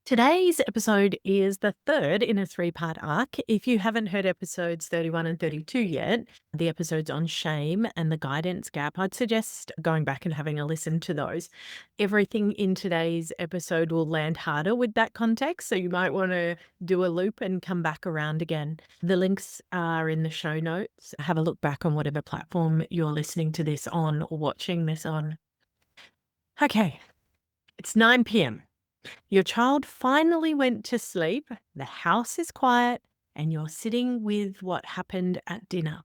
Today's episode is the third in a three-part arc. If you haven't heard episodes 31 and 32 yet, the episodes on shame and the guidance gap, I'd suggest going back and having a listen to those. Everything in today's episode will land harder with that context, so you might want to do a loop and come back around again. The links are in the show notes. Have a look back on whatever platform you're listening to this on or watching this on. Okay, it's 9 p.m. Your child finally went to sleep, the house is quiet, and you're sitting with what happened at dinner.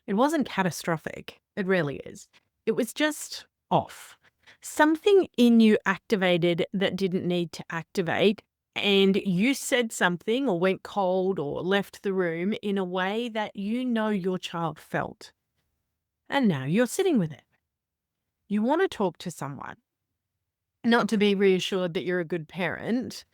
It wasn't catastrophic. It really is. It was just off. Something in you activated that didn't need to activate, and you said something or went cold or left the room in a way that you know your child felt. And now you're sitting with it. You want to talk to someone, not to be reassured that you're a good parent.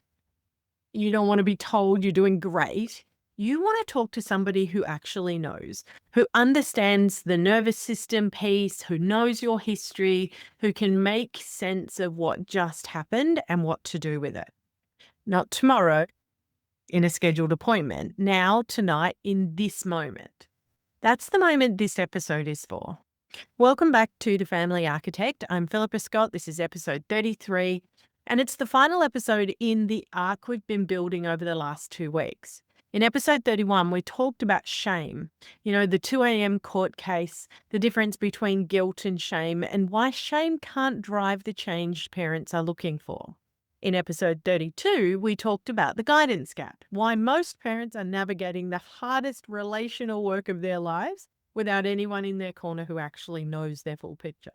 You don't want to be told you're doing great. You want to talk to somebody who actually knows, who understands the nervous system piece, who knows your history, who can make sense of what just happened and what to do with it. Not tomorrow in a scheduled appointment, now, tonight, in this moment. That's the moment this episode is for. Welcome back to The Family Architect. I'm Philippa Scott. This is episode 33. And it's the final episode in the arc we've been building over the last 2 weeks. In episode 31, we talked about shame, the 2 a.m. court case, the difference between guilt and shame, and why shame can't drive the change parents are looking for. In episode 32, we talked about the guidance gap, why most parents are navigating the hardest relational work of their lives without anyone in their corner who actually knows their full picture.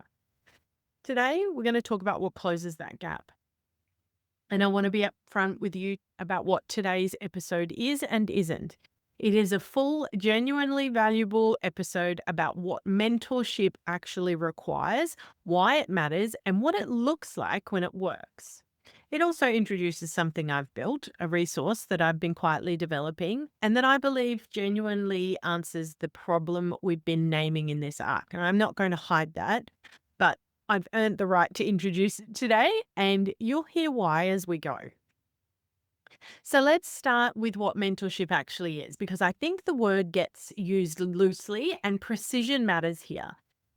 Today, we're going to talk about what closes that gap. And I want to be upfront with you about what today's episode is and isn't. It is a full, genuinely valuable episode about what mentorship actually requires, why it matters, and what it looks like when it works. It also introduces something I've built, a resource that I've been quietly developing, and that I believe genuinely answers the problem we've been naming in this arc. And I'm not going to hide that, but I've earned the right to introduce it today, and you'll hear why as we go. So let's start with what mentorship actually is, because I think the word gets used loosely and precision matters here.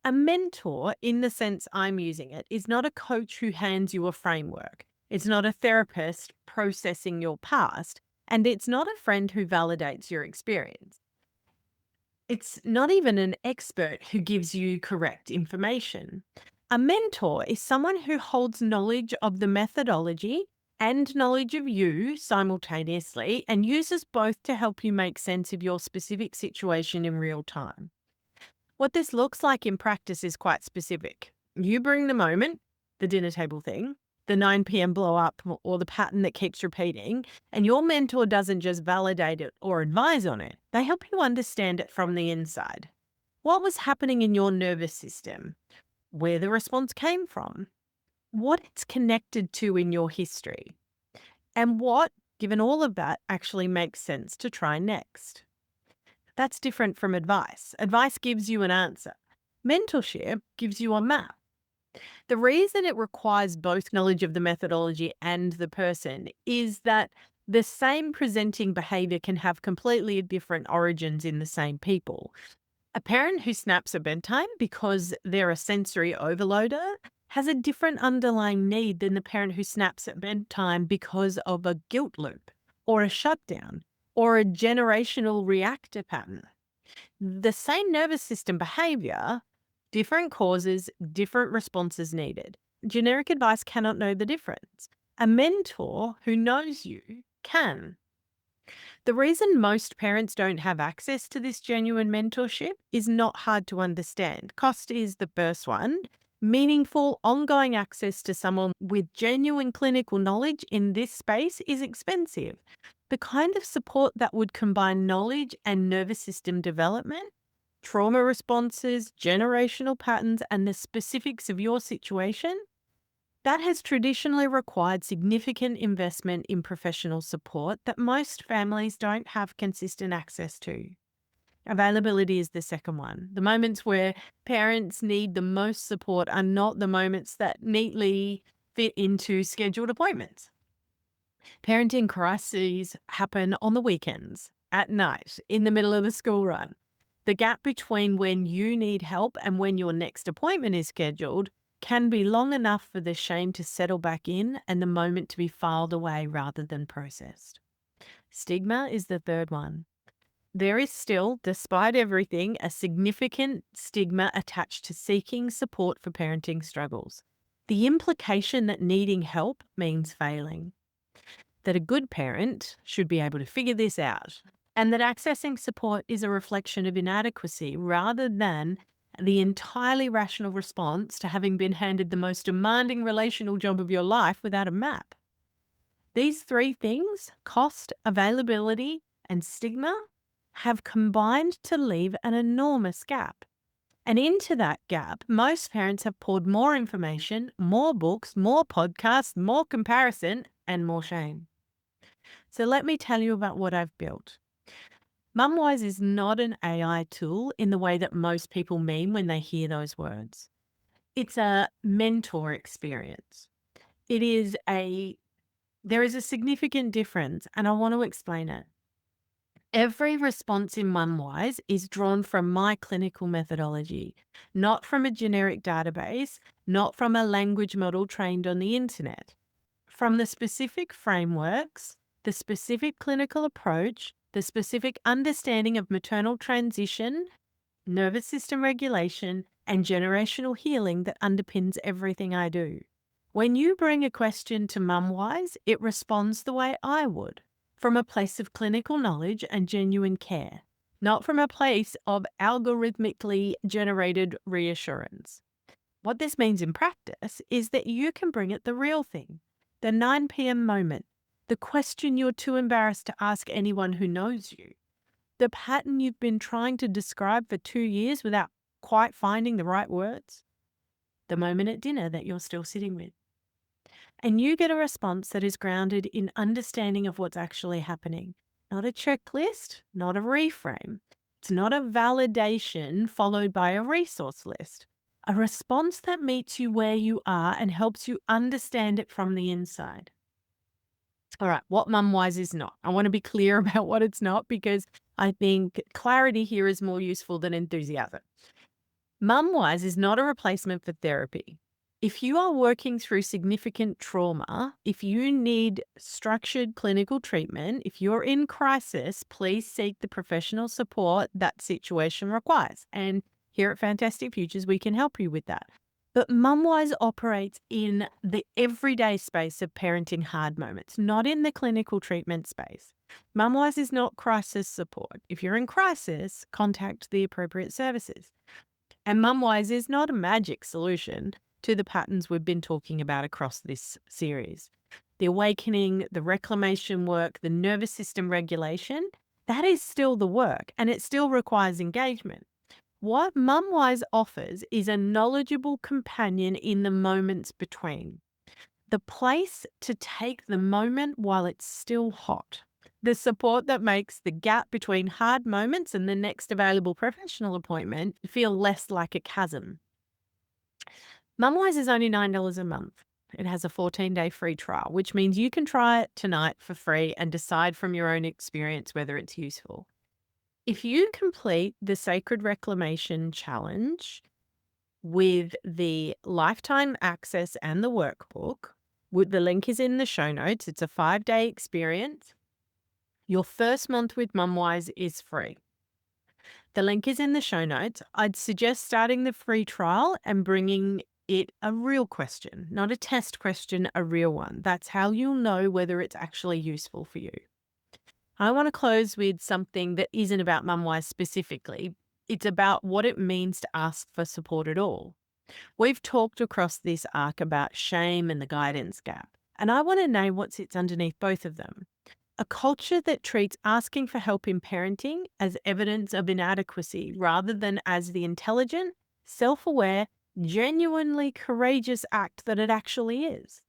A mentor, in the sense I'm using it, is not a coach who hands you a framework. It's not a therapist processing your past, and it's not a friend who validates your experience. It's not even an expert who gives you correct information. A mentor is someone who holds knowledge of the methodology and knowledge of you simultaneously and uses both to help you make sense of your specific situation in real time. What this looks like in practice is quite specific. You bring the moment, the dinner table thing, the 9 p.m. blow up or the pattern that keeps repeating, and your mentor doesn't just validate it or advise on it. They help you understand it from the inside. What was happening in your nervous system? Where the response came from? What it's connected to in your history? And what, given all of that, actually makes sense to try next? That's different from advice. Advice gives you an answer. Mentorship gives you a map. The reason it requires both knowledge of the methodology and the person is that the same presenting behavior can have completely different origins in the same people. A parent who snaps at bedtime because they're a sensory overloader has a different underlying need than the parent who snaps at bedtime because of a guilt loop or a shutdown or a generational reactor pattern. The same nervous system behavior, different causes, different responses needed. Generic advice cannot know the difference. A mentor who knows you can. The reason most parents don't have access to this genuine mentorship is not hard to understand. Cost is the first one. Meaningful, ongoing access to someone with genuine clinical knowledge in this space is expensive. The kind of support that would combine knowledge and nervous system development, trauma responses, generational patterns, and the specifics of your situation, that has traditionally required significant investment in professional support that most families don't have consistent access to. Availability is the second one. The moments where parents need the most support are not the moments that neatly fit into scheduled appointments. Parenting crises happen on the weekends, at night, in the middle of the school run. The gap between when you need help and when your next appointment is scheduled can be long enough for the shame to settle back in and the moment to be filed away rather than processed. Stigma is the third one. There is still, despite everything, a significant stigma attached to seeking support for parenting struggles. The implication that needing help means failing, that a good parent should be able to figure this out, and that accessing support is a reflection of inadequacy rather than the entirely rational response to having been handed the most demanding relational job of your life without a map. These three things, cost, availability, and stigma, have combined to leave an enormous gap. And into that gap, most parents have poured more information, more books, more podcasts, more comparison, and more shame. So let me tell you about what I've built. MumWise is not an AI tool in the way that most people mean when they hear those words. It's a mentor experience. There is a significant difference, and I want to explain it. Every response in MumWise is drawn from my clinical methodology, not from a generic database, not from a language model trained on the internet. From the specific frameworks, the specific clinical approach, the specific understanding of maternal transition, nervous system regulation, and generational healing that underpins everything I do. When you bring a question to MumWise, it responds the way I would, from a place of clinical knowledge and genuine care, not from a place of algorithmically generated reassurance. What this means in practice is that you can bring it the real thing, the 9 p.m. moment, the question you're too embarrassed to ask anyone who knows you, the pattern you've been trying to describe for 2 years without quite finding the right words, the moment at dinner that you're still sitting with. And you get a response that is grounded in understanding of what's actually happening, not a checklist, not a reframe. It's not a validation followed by a resource list. A response that meets you where you are and helps you understand it from the inside. All right, what MumWise is not. I want to be clear about what it's not because I think clarity here is more useful than enthusiasm. MumWise is not a replacement for therapy. If you are working through significant trauma, if you need structured clinical treatment, if you're in crisis, please seek the professional support that situation requires. And here at Fantastic Futures, we can help you with that. But MumWise operates in the everyday space of parenting hard moments, not in the clinical treatment space. MumWise is not crisis support. If you're in crisis, contact the appropriate services. And MumWise is not a magic solution to the patterns we've been talking about across this series. The awakening, the reclamation work, the nervous system regulation, that is still the work and it still requires engagement. What MumWise offers is a knowledgeable companion in the moments between. The place to take the moment while it's still hot. The support that makes the gap between hard moments and the next available professional appointment feel less like a chasm. MumWise is only $9 a month. It has a 14-day free trial, which means you can try it tonight for free and decide from your own experience whether it's useful. If you complete the Sacred Reclamation Challenge with the lifetime access and the workbook, the link is in the show notes. It's a 5-day experience. Your first month with MumWise is free. The link is in the show notes. I'd suggest starting the free trial and bringing it a real question, not a test question, a real one. That's how you'll know whether it's actually useful for you. I want to close with something that isn't about MumWise specifically. It's about what it means to ask for support at all. We've talked across this arc about shame and the guidance gap, and I want to name what sits underneath both of them. A culture that treats asking for help in parenting as evidence of inadequacy rather than as the intelligent, self-aware, genuinely courageous act that it actually is.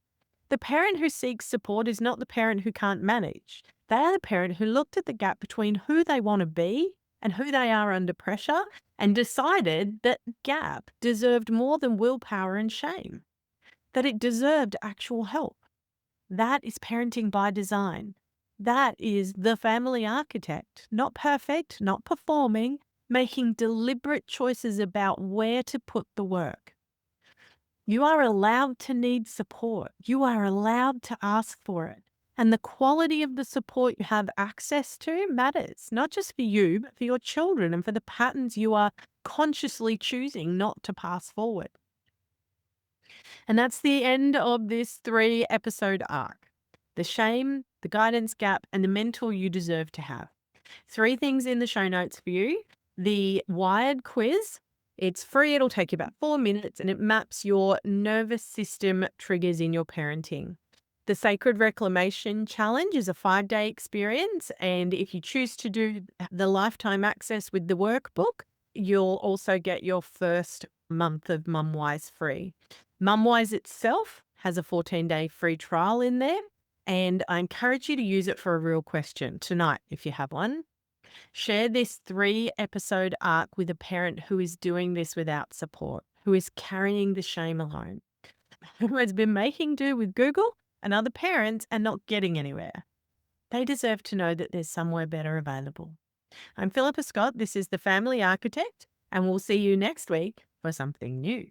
The parent who seeks support is not the parent who can't manage. They are the parent who looked at the gap between who they want to be and who they are under pressure and decided that gap deserved more than willpower and shame, that it deserved actual help. That is parenting by design. That is the family architect, not perfect, not performing, making deliberate choices about where to put the work. You are allowed to need support. You are allowed to ask for it. And the quality of the support you have access to matters, not just for you, but for your children and for the patterns you are consciously choosing not to pass forward. And that's the end of this 3-episode arc: the shame, the guidance gap, and the mentor you deserve to have. 3 things in the show notes for you. The Wired quiz, it's free. It'll take you about 4 minutes and it maps your nervous system triggers in your parenting. The Sacred Reclamation Challenge is a 5-day experience. And if you choose to do the lifetime access with the workbook, you'll also get your first month of MumWise free. MumWise itself has a 14-day free trial in there. And I encourage you to use it for a real question tonight if you have one. Share this 3-episode arc with a parent who is doing this without support, who is carrying the shame alone, who has been making do with Google and other parents and not getting anywhere. They deserve to know that there's somewhere better available. I'm Philippa Scott. This is The Family Architect, and we'll see you next week for something new.